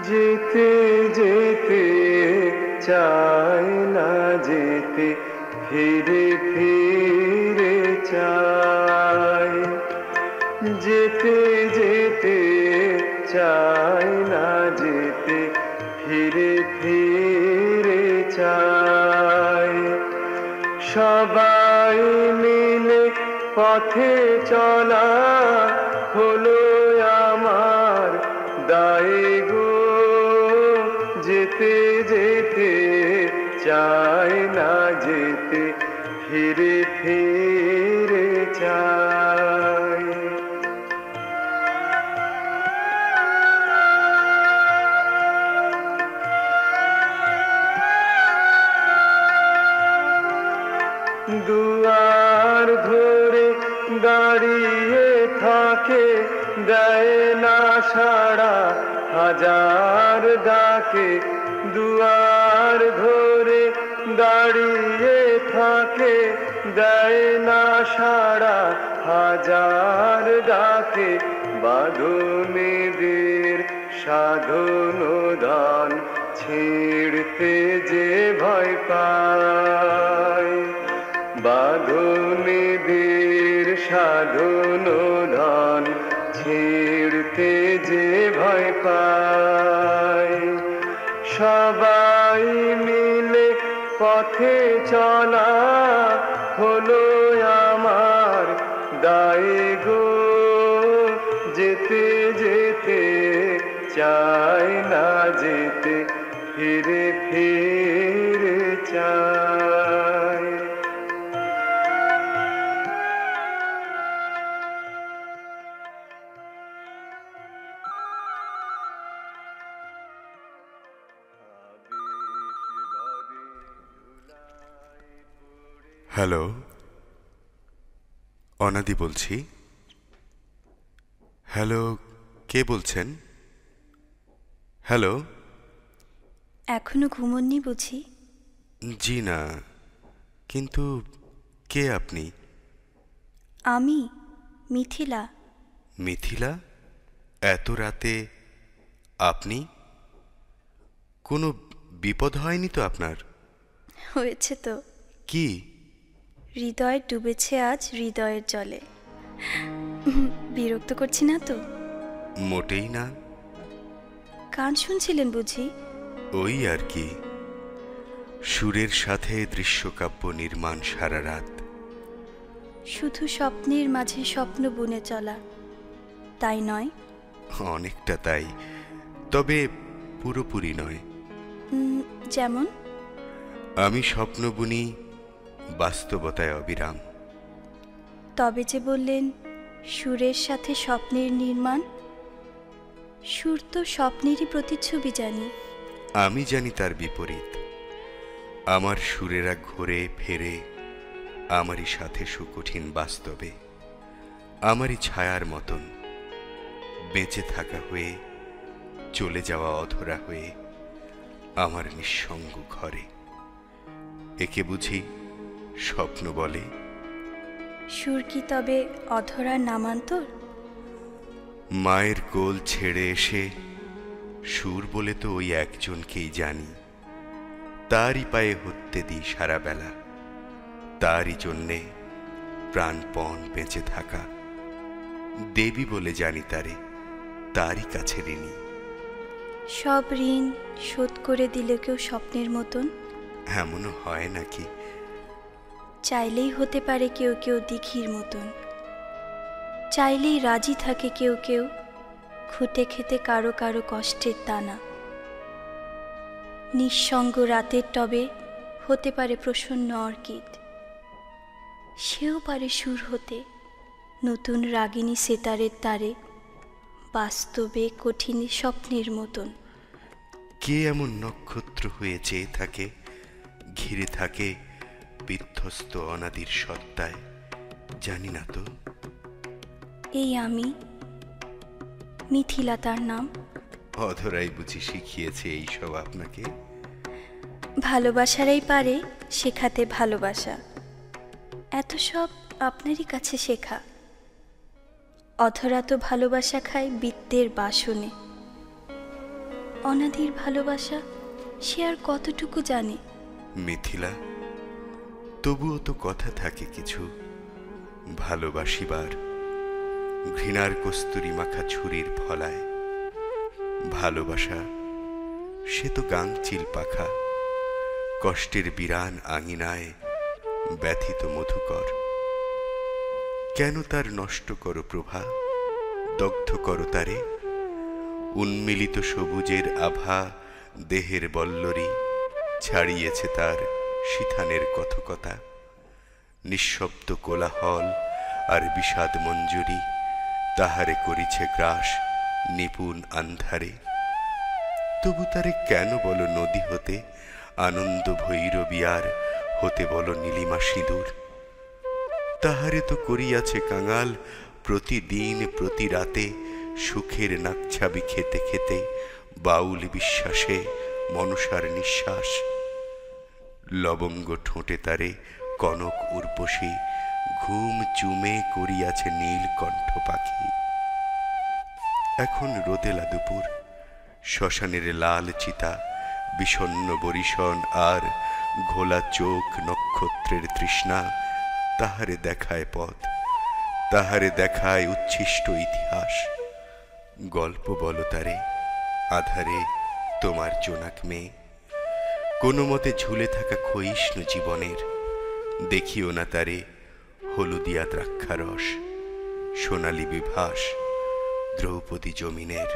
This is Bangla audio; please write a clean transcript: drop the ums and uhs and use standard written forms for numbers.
যেতে যেতে চায় না যেতে, ফিরে ফিরে চায়। যেতে যেতে চায় না যেতে, ফিরে ফিরে চায়। সবাই মিলে পথে চলা হলো আমার দায় গো। যেতে যেতে চায় না যেতে, ফিরে ফিরে চায়। দুয়ার ধরে দাঁড়িয়ে থাকে, দেয় না সাড়া হাজার ডাকে। দুয়ার ধরে দাঁড়িয়ে থাকে, দেয় না সাড়া হাজার ডাকে। বাঁধনেদের সাধন দান ছিঁড়তে যে ভয় পায়। বাঁধনেদের সাধন দান ছিঁড়তে যে ভয় পায়। সবাই মিলে পথে চলা হলো আমার দায় গো। যেতে যেতে চায় না যেতে, ফিরে ফিরে চায়। হ্যালো, অনাদি বলছি। হ্যালো, কে বলছেন? হ্যালো। এখনো ঘুমোননি বুঝি? জি না, কিন্তু কে আপনি? আমি মিথিলা। মিথিলা? এত রাতে আপনি? কোনো বিপদ হয়নি তো আপনার? হয়েছে তো। কি? হৃদয় ডুবেছে আজ হৃদয়ের জলে। বিরক্ত করছি না তো? মোটেই না। গান শুনছিলেন বুঝি? ওই আর কি, সুরের সাথে দৃশ্যকাব্য নির্মাণ সারা রাত। শুধু স্বপ্নের মাঝে স্বপ্ন বুনে চলা, তাই নয়? অনেকটা তাই, তবে পুরোপুরি নয়। যেমন? আমি স্বপ্ন বুনি বাস্তবতায় অবিরাম। তবে যে বললেন সুরের সাথে স্বপ্নের নির্মাণ। সুর তো স্বপ্নেরই প্রতিচ্ছবি জানি। আমি জানি তার বিপরীত। আমার সুরেরা ঘোরে ফেরে আমারই সাথে সুকঠিন বাস্তবে, আমারই ছায়ার মতন বেঁচে থাকা হয়ে, চলে যাওয়া অধরা হয়ে আমার নিঃসঙ্গ ঘরে। একে বুঝি স্বপ্ন বলে? সুর কি তবে অধরার নামান্তর? মায়ের কোল ছেড়ে এসে সুর বলে তো ওই একজনকেই জানি। তারই পায়ে হত্যে দিই সারা বেলা, তারই জন্যে প্রাণপণ বেঁচে থাকা। দেবী বলে জানি তারে, তারই কাছে ঋণী। সব ঋণ শোধ করে দিলে কেউ স্বপ্নের মতন? এমনও হয় নাকি? চাইলেই হতে পারে কেউ কেউ দিঘির মতন। চাইলেই রাজি থাকে কেউ কেউ খুঁটে খেতে কারো কারো কষ্টের দানা। নিঃসঙ্গ রাতের টবে হতে পারে প্রসন্ন অর্কিড। সেও পারে সুর হতে নতুন রাগিনী সেতারের তারে, বাস্তবে কঠিন স্বপ্নের মতন। কে এমন নক্ষত্র হয়ে চেয়ে থাকে, ঘিরে থাকে বিধ্বস্ত অনাদির সত্তায়? জানি না তো। এই আমি, মিথিলা তার নাম। অধরাই বুঝি শিখিয়েছে এইসব আপনাকে? ভালোবাসারাই পারে শেখাতে ভালোবাসা। এত সব আপনারই কাছে শেখা। অধরা তো ভালোবাসা খায় বিত্তের বাসনে। অনাদির ভালোবাসা সে আর কতটুকু জানে? মিথিলা, তবুও তো কথা থাকে কিছু ভালোবাসিবার। ঘৃণার কস্তুরি মাখা ছুরির ফলায় ভালোবাসা সে তো গাংচিল পাখা, কষ্টের বিরান আঙিনায় ব্যথিত মধুকর। কেন তার নষ্ট করো প্রভা, দগ্ধ করো তারে? উন্মিলিত সবুজের আভা দেহের বল্লরী ছাড়িয়েছে তার সিথানের কথকতা। নিঃশব্দ কোলাহল আর বিষাদ মঞ্জুরি তাহারে করিছে গ্রাস নিপুণ আন্ধারে। তবু তারে কেন বলো নদী হতে আনন্দ ভৈরবী, আর হতে বলো নীলিমা সিঁদুর? তাহারে তো করিয়াছে কাঙাল প্রতিদিন প্রতি রাতে, সুখের নাকছাবি খেতে খেতে বাউল বিশ্বাসে মনসার নিঃশ্বাস। লবঙ্গ ঠোঁটে তারে কনক উর্বশী ঘুম চুমে করিয়াছে নীলকণ্ঠ পাখি। এখন রোদেলা দুপুর, শ্মশানের লাল চিতা, বিষণ্ণ বরিশন আর ঘোলা চোখ নক্ষত্রের তৃষ্ণা তাহারে দেখায় পথ, তাহারে দেখায় উচ্ছিষ্ট ইতিহাস। গল্প বলো তারে আধারে তোমার জোনাক মেয়ে, কোনো মতে ঝুলে থাকা ক্ষয়িষ্ণু জীবনের। দেখিও না তারে হলুদিয়া দ্রাক্ষারস, সোনালী বিভাস দ্রৌপদী জমিনের।